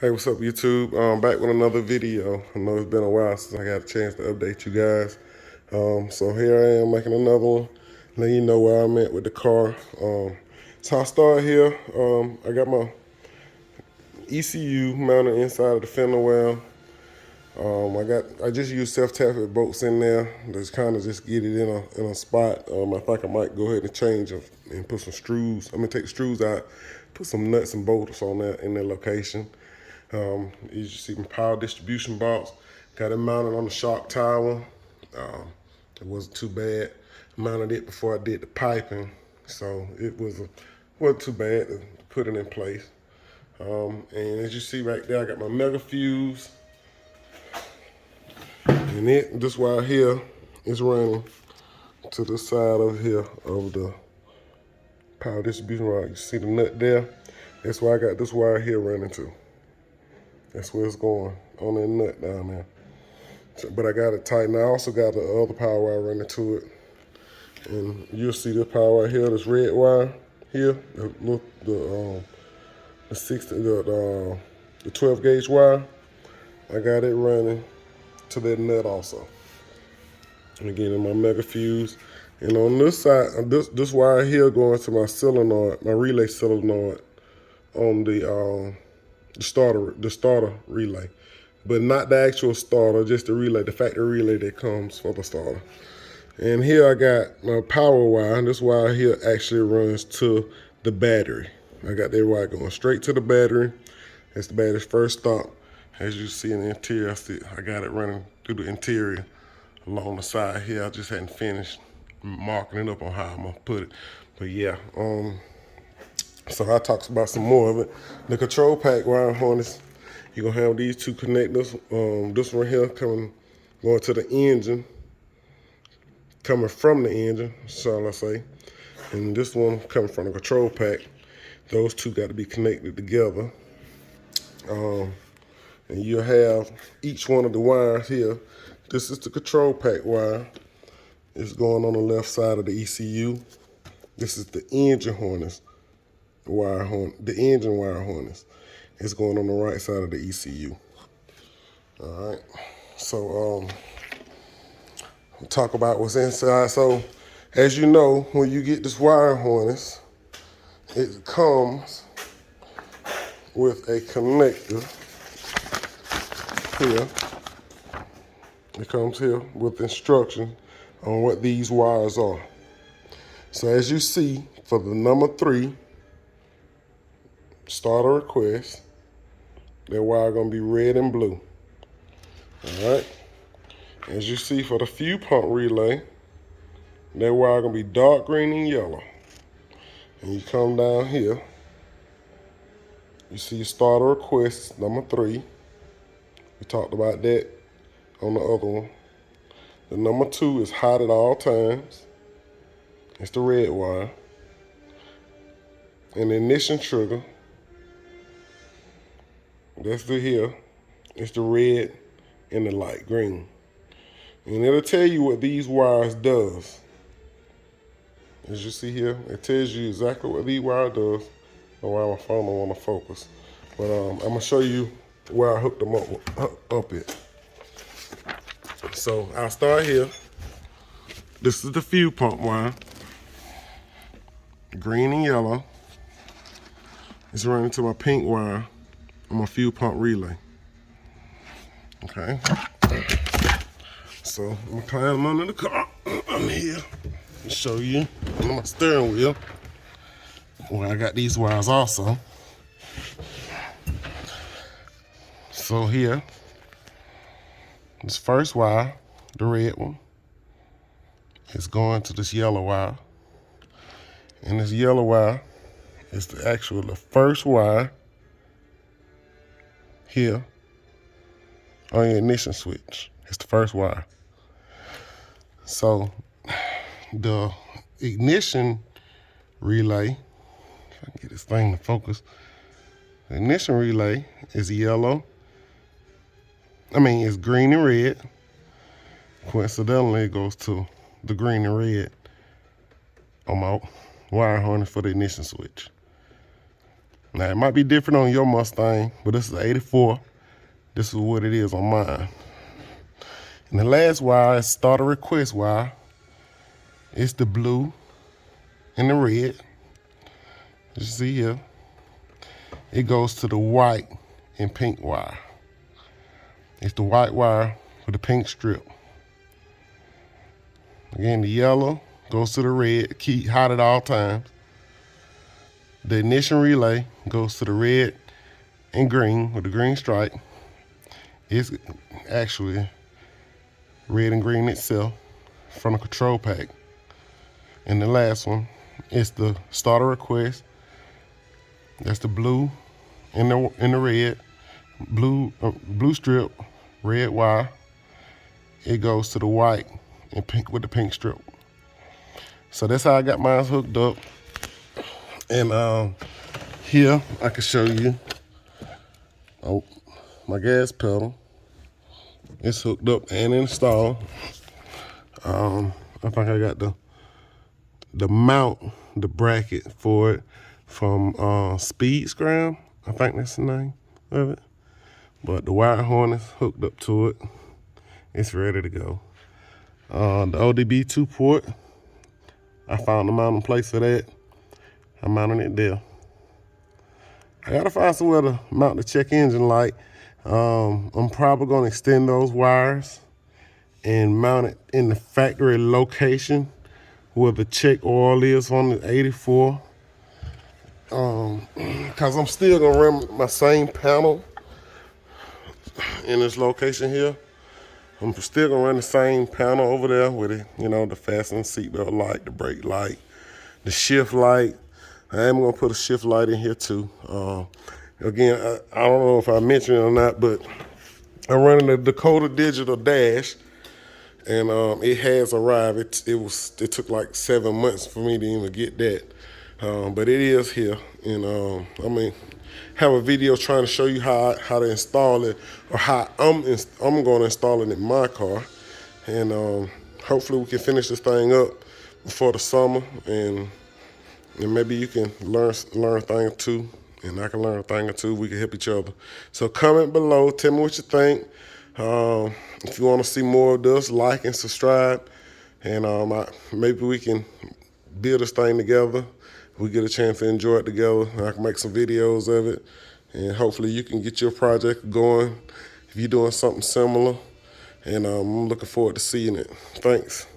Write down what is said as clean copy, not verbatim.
Hey, what's up, YouTube? Back with another video. I know it's been a while since I got a chance to update you guys. So here I am making another one. Let you know where I'm at with the car. So I started here. I got my ECU mounted inside of the fender well. I just used self-tapping bolts in there. Just kind of just get it in a spot. I think I might go ahead and change them and put some screws. I'm gonna take the screws out, put some nuts and bolts on that in their location. You see my power distribution box. Got it mounted on the shock tower. It wasn't too bad. Mounted it before I did the piping, so wasn't too bad to put it in place. And as you see right there, I got my mega fuse. And this wire here is running to the side of here of the power distribution rod. You see the nut there? That's why I got this wire here running to. That's where it's going, on that nut down there. So, but I got it tightened. I also got the other power wire running to it. And you'll see this power wire here, this red wire here, the 12 gauge wire. I got it running to that nut also. And again, in my mega fuse. And on this side, this wire here going to my solenoid, my relay solenoid on the starter relay. But not the actual starter, just the relay, the factory relay that comes for the starter. And here I got my power wire, and this wire here actually runs to the battery. I got that wire going straight to the battery. That's the battery's first stop. As you see in the interior, I got it running through the interior along the side here. I just hadn't finished marking it up on how I'm gonna put it. But yeah, so I talked about some more of it. The control pack wire harness, you're gonna have these two connectors. This one here going to the engine, coming from the engine, shall I say. And this one coming from the control pack. Those two got to be connected together. And you'll have each one of the wires here. This is the control pack wire. It's going on the left side of the ECU. This is the engine harness wire the engine wire harness. It's going on the right side of the ECU. All right. So we'll talk about what's inside. So as you know, when you get this wire harness, it comes with a connector here. It comes here with instructions on what these wires are. So as you see, for the number 3 starter request, that wire gonna be red and blue. All right. As you see, for the fuel pump relay, that wire gonna be dark green and yellow. And you come down here, you see starter request number 3. We talked about that on the other one. The number 2 is hot at all times. It's the red wire. And the ignition trigger, that's the here. It's the red and the light green. And it'll tell you what these wires does. As you see here, it tells you exactly what these wires does. Or why my phone don't want to focus. But I'm gonna show you where I hooked them up at. So I'll start here. This is the fuel pump wire. Green and yellow. It's running to my pink wire on my fuel pump relay. Okay. So I'm gonna climb under the car. I'm here to show you on my steering wheel where I got these wires also. So here, this first wire, the red one, is going to this yellow wire. And this yellow wire is the first wire here on your ignition switch. It's the first wire. So the ignition relay, if I can get this thing to focus, the ignition relay is yellow. It's green and red. Coincidentally, it goes to the green and red on my wire harness for the ignition switch. Now, it might be different on your Mustang, but this is 84. This is what it is on mine. And the last wire is starter request wire. It's the blue and the red. As you see here, it goes to the white and pink wire. It's the white wire with the pink strip. Again, the yellow goes to the red, keep hot at all times. The ignition relay goes to the red and green with the green stripe. It's actually red and green itself from the control pack. And the last one is the starter request. That's the blue and the red, blue strip, red wire. It goes to the white and pink with the pink strip. So that's how I got mine hooked up. And here I can show you my gas pedal. It's hooked up and installed. I think I got the mount, the bracket for it from Speed Scram. I think that's the name of it. But the wire harness hooked up to it. It's ready to go. The ODB2 port, I found the mounting place for that. I'm mounting it there. I gotta find somewhere to mount the check engine light. I'm probably gonna extend those wires and mount it in the factory location where the check oil is on the 84. Cause I'm still gonna run my same panel in this location here. I'm still gonna run the same panel over there with it, the fasten seatbelt light, the brake light, the shift light. I am gonna put a shift light in here too. Again, I don't know if I mentioned it or not, but I'm running the Dakota Digital Dash, and it has arrived. It took like 7 months for me to even get that, but it is here. And have a video trying to show you how to install it, or how I'm going to install it in my car, and hopefully we can finish this thing up before the summer, and maybe you can learn a thing or two, and I can learn a thing or two. We can help each other. So comment below, tell me what you think. If you want to see more of this, like and subscribe, and maybe we can build this thing together. We get a chance to enjoy it together. I can make some videos of it, and hopefully you can get your project going if you're doing something similar. And I'm looking forward to seeing it. Thanks.